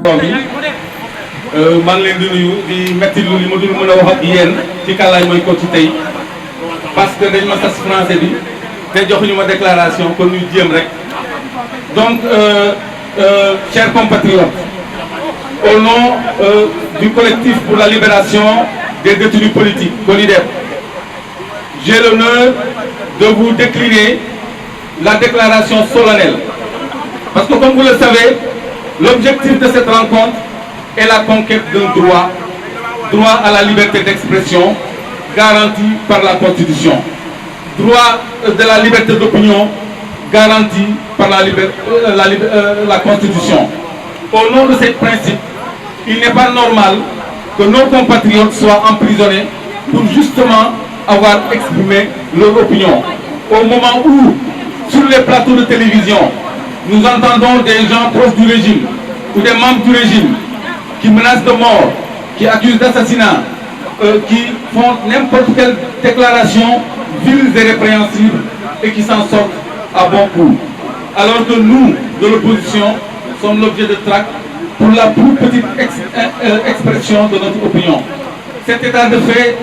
kaw bi maa ngi leen di nuyu di metti lu li ma dul mën a wax ak yéen ci kàllaay mooy ko ci tey parce que dañ ma sas français bi te joxuñu ma déclaration kon ñu jéem rek donc chers compatriotes, au nom du collectif pour la libération des détenus politiques, COLIDEP, j'ai l'honneur de vous décliner la déclaration solennelle. Parce que comme vous le savez, l'objectif de cette rencontre est la conquête d'un droit à la liberté d'expression garanti par la Constitution, droit de la liberté d'opinion garanti par la Constitution. Au nom de ces principes, il n'est pas normal que nos compatriotes soient emprisonnés pour justement avoir exprimé leur opinion. Au moment où, sur les plateaux de télévision, nous entendons des gens proches du régime ou des membres du régime qui menacent de mort, qui accusent d'assassinat, qui font n'importe quelle déclaration vile et répréhensible et qui s'en sortent à bon coup. Alors que nous, de l'opposition, sommes l'objet de tracts pour la plus petite expression de notre opinion. Cet état de fait,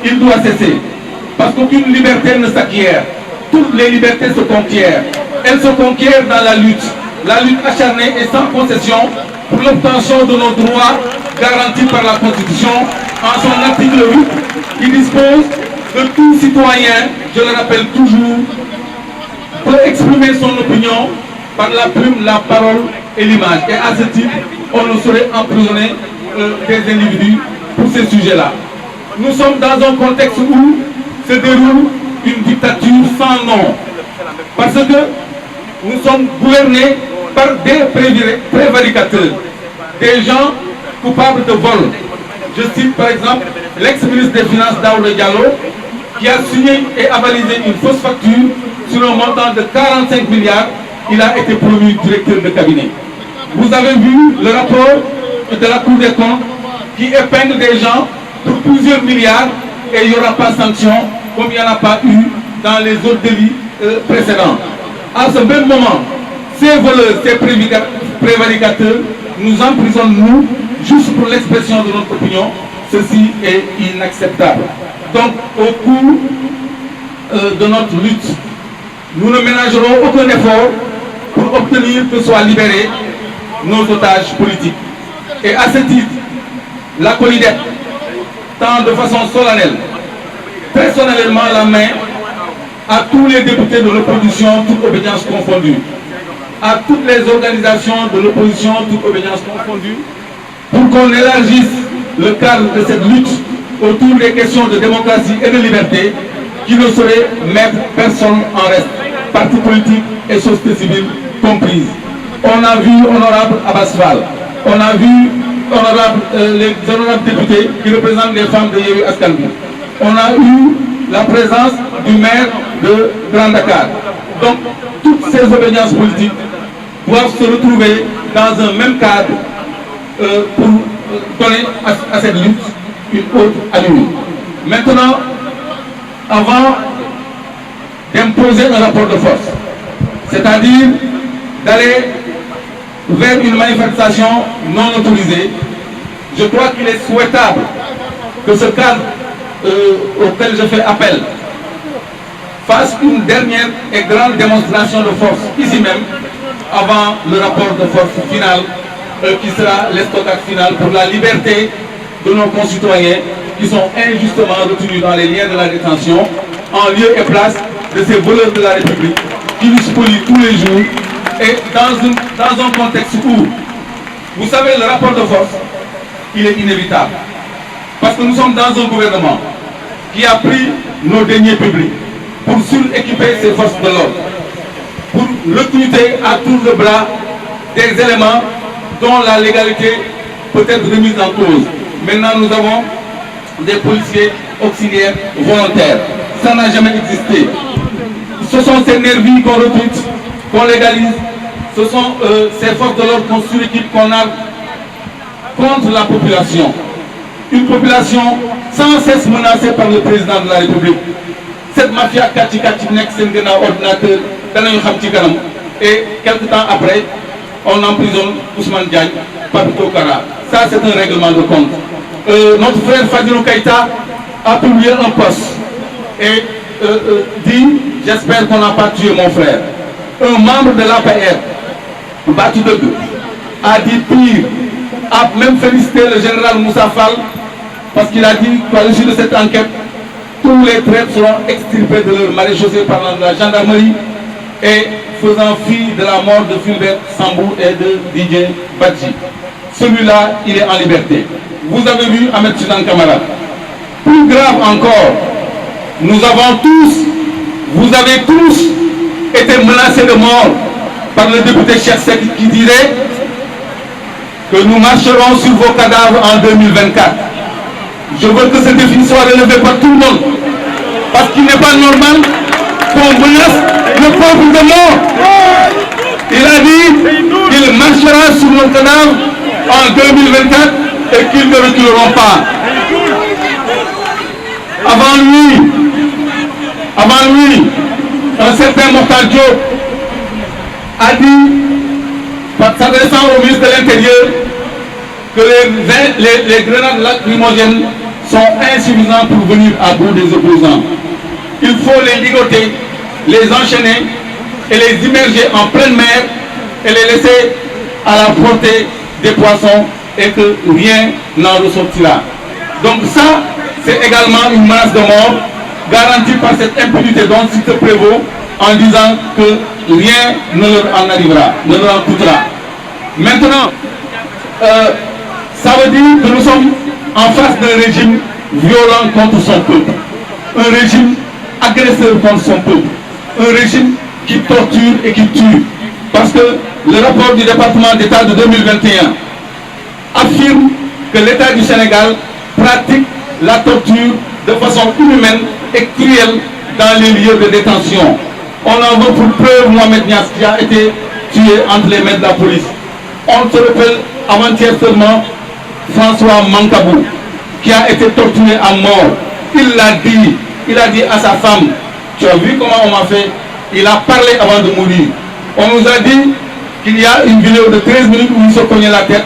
il doit cesser. Parce qu'aucune liberté ne s'acquiert. Toutes les libertés se conquièrent. Elles se conquièrent dans la lutte acharnée et sans concession pour l'obtention de nos droits garantis par la Constitution en son article 8 qui dispose que tout citoyen, je le rappelle toujours, peut exprimer son opinion par la plume, la parole et l'image. Et à ce titre, on ne saurait emprisonner des individus pour ces sujets-là. Nous sommes dans un contexte où se déroule une dictature sans nom. Parce que nous sommes gouvernés par des prévaricateurs, des gens coupables de vol. Je cite par exemple l'ex-ministre des Finances Daouda Diallo qui a signé et avalisé une fausse facture sur un montant de 45 milliards. Il a été promu directeur de cabinet. Vous avez vu le rapport de la Cour des comptes qui épingle des gens pour plusieurs milliards et il n'y aura pas de sanction comme il n'y en a pas eu dans les autres délits précédents. À ce même moment, ces voleurs, ces prévaricateurs nous emprisonnent, nous, juste pour l'expression de notre opinion. Ceci est inacceptable. Donc, au cours de notre lutte, nous ne ménagerons aucun effort pour obtenir que soient libérés nos otages politiques. Et à ce titre, la COLIDEP tend de façon solennelle, personnellement la main à tous les députés de l'opposition, toute obédience confondue, à toutes les organisations de l'opposition, toute obédience confondue, pour qu'on élargisse le cadre de cette lutte autour des questions de démocratie et de liberté qui ne sauraient mettre personne en reste, partis politiques et société civile comprises. On a vu honorable Abass Fall, on a vu les honorables députés qui représentent les femmes de Yewwi Askan Wi. On a eu la présence du maire de Grand Dakar. Donc, toutes ces obédiences politiques doivent se retrouver dans un même cadre pour donner à cette lutte une haute allure. Maintenant, avant d'imposer un rapport de force, c'est-à-dire d'aller vers une manifestation non autorisée, je crois qu'il est souhaitable que ce cadre auquel je fais appel fasse une dernière et grande démonstration de force ici même avant le rapport de force final qui sera l'escocade final pour la liberté de nos concitoyens qui sont injustement retenus dans les liens de la détention en lieu et place de ces voleurs de la République qui nous spolient tous les jours et dans un contexte où, vous savez, le rapport de force, il est inévitable. Parce que nous sommes dans un gouvernement qui a pris nos deniers publics pour suréquiper ses forces de l'ordre, pour recruter à tour de bras des éléments dont la légalité peut être remise en cause. Maintenant, nous avons des policiers auxiliaires volontaires. Ça n'a jamais existé. Ce sont ces nervis qu'on recrute, qu'on légalise. Ce sont ces forces de l'ordre qu'on suréquipe, qu'on a contre la population. Une population sans cesse menacée par le président de la République. Cette mafia kati nek sen gënaaw ordinateur danañu xam ci kanam et quelque temps après on emprisonne Ousmane Diagne Papito Kara. Ça, c'est un règlement de compte. Notre frère Fadilou Keïta a publié un post et dit, j'espère qu'on n'a pas tué mon frère. Un membre de l'APR, Batoudeug, a dit pire, a même félicité le général Moussa Fall parce qu'il a dit qu'à l'issue de cette enquête, tous les traîtres seront extirpés de leur maréchaussée par la gendarmerie et faisant fi de la mort de Fulbert Sambou et de Didier Badji. Celui-là, il est en liberté. Vous avez vu Ahmed Sudan Kamara. Plus grave encore, nous avons tous, vous avez tous été menacés de mort par le député Cheikh Seck qui dirait que nous marcherons sur vos cadavres en 2024. Je veux que ce défi soit relevé par tout le monde. Parce qu'il n'est pas normal qu'on menace le peuple de mort. Il a dit qu'il marchera sur nos cadavres en 2024 et qu'ils ne reculeront pas. Avant lui, un certain Mokhtar Diop a dit, s'adressant au ministre de l'Intérieur, que les grenades lacrymogènes sont insuffisants pour venir à bout des opposants. Il faut les ligoter, les enchaîner et les immerger en pleine mer et les laisser à la portée des poissons et que rien n'en ressortira. Donc ça, c'est également une menace de mort garantie par cette impunité dont il se prévaut en disant que rien ne leur en arrivera, ne leur en coûtera. Maintenant, ça veut dire que nous sommes en face d'un régime violent contre son peuple, un régime agresseur contre son peuple, un régime qui torture et qui tue. Parce que le rapport du département d'État de 2021 affirme que l'État du Sénégal pratique la torture de façon inhumaine et cruelle dans les lieux de détention. On en veut pour preuve Mohamed Niass qui a été tué entre les mains de la police. On se rappelle avant-hier seulement François Mankabou qui a été torturé à mort. Il a dit à sa femme, tu as vu comment on m'a fait? Il a parlé avant de mourir. On nous a dit qu'il y a une vidéo de 13 minutes où il se cognait la tête.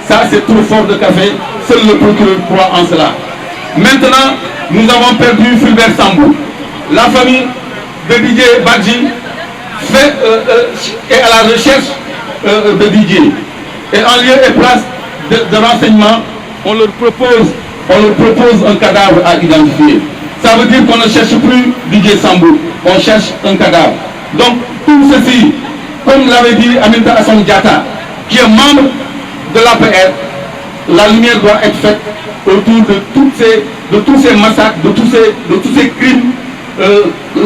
Ça, c'est trop fort de café. Seul le procureur croit en cela. Maintenant, nous avons perdu Fulbert Sambou. La famille de Didier Badji est à la recherche de Didier. Et en lieu et place de renseignement, on leur propose un cadavre à identifier. Ça veut dire qu'on ne cherche plus Didier Sambou, on cherche un cadavre. Donc tout ceci, comme l'avait dit Aminata Assome Diatta, qui est membre de l'APR, la lumière doit être faite autour de tous ces massacres, de tous ces crimes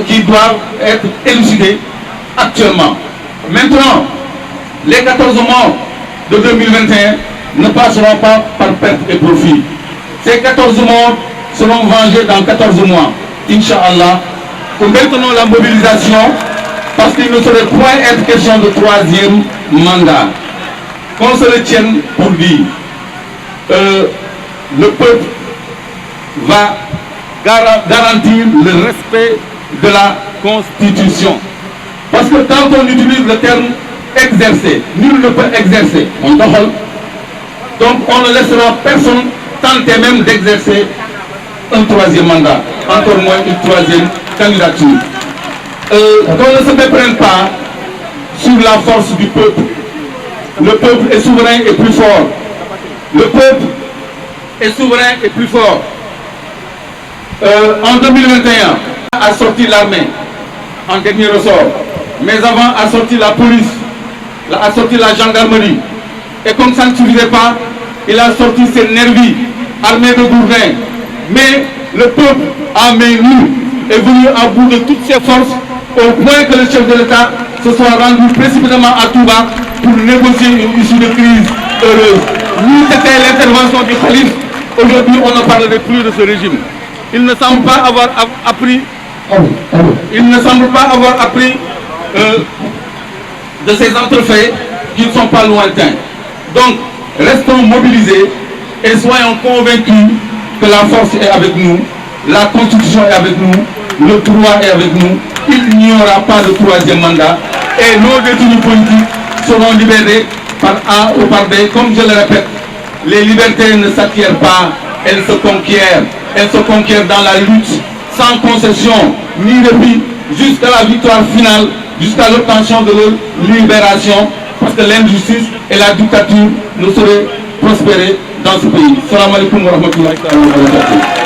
qui doivent être élucidés actuellement. Maintenant, les 14 morts de 2021 ne passeront pas par perte et profit. Ces 14 morts seront vengés dans 14 mois, Inch'Allah. Nous maintenons la mobilisation parce qu'il ne saurait point être question de troisième mandat. Qu'on se le tienne pour dire, le peuple va garantir le respect de la Constitution. Parce que quand on utilise le terme exercer, nul ne peut exercer. Donc on ne laissera personne tenter même d'exercer un troisième mandat, encore moins une troisième candidature. Qu'on ne se méprenne pas sur la force du peuple. Le peuple est souverain et plus fort. Le peuple est souverain et plus fort. En 2021, a sorti l'armée en dernier ressort. Mais avant, a sorti la police, a sorti la gendarmerie. Et comme ça ne suffisait pas, il a sorti ses nervis, armés de gourdins. Mais le peuple à main nue est venu à bout de toutes ses forces au point que le chef de l'État se soit rendu précipitamment à Touba pour négocier une issue de crise heureuse. Nous, c'était l'intervention du Khalif. Aujourd'hui, on ne parlerait plus de ce régime. Il ne semble pas avoir appris, de ces entrefaits qui ne sont pas lointains. Donc, restons mobilisés et soyons convaincus que la force est avec nous, la Constitution est avec nous, le droit est avec nous, il n'y aura pas de troisième mandat et nos détenus politiques seront libérés par A ou par B. Comme je le répète, les libertés ne s'acquièrent pas, elles se conquièrent. Elles se conquièrent dans la lutte, sans concession ni répit, jusqu'à la victoire finale, jusqu'à l'obtention de leur libération, parce que l'injustice et la dictature ne sauraient prospérer dans ce pays. Salam alaikum wa rahmatullahi wa barakatuh.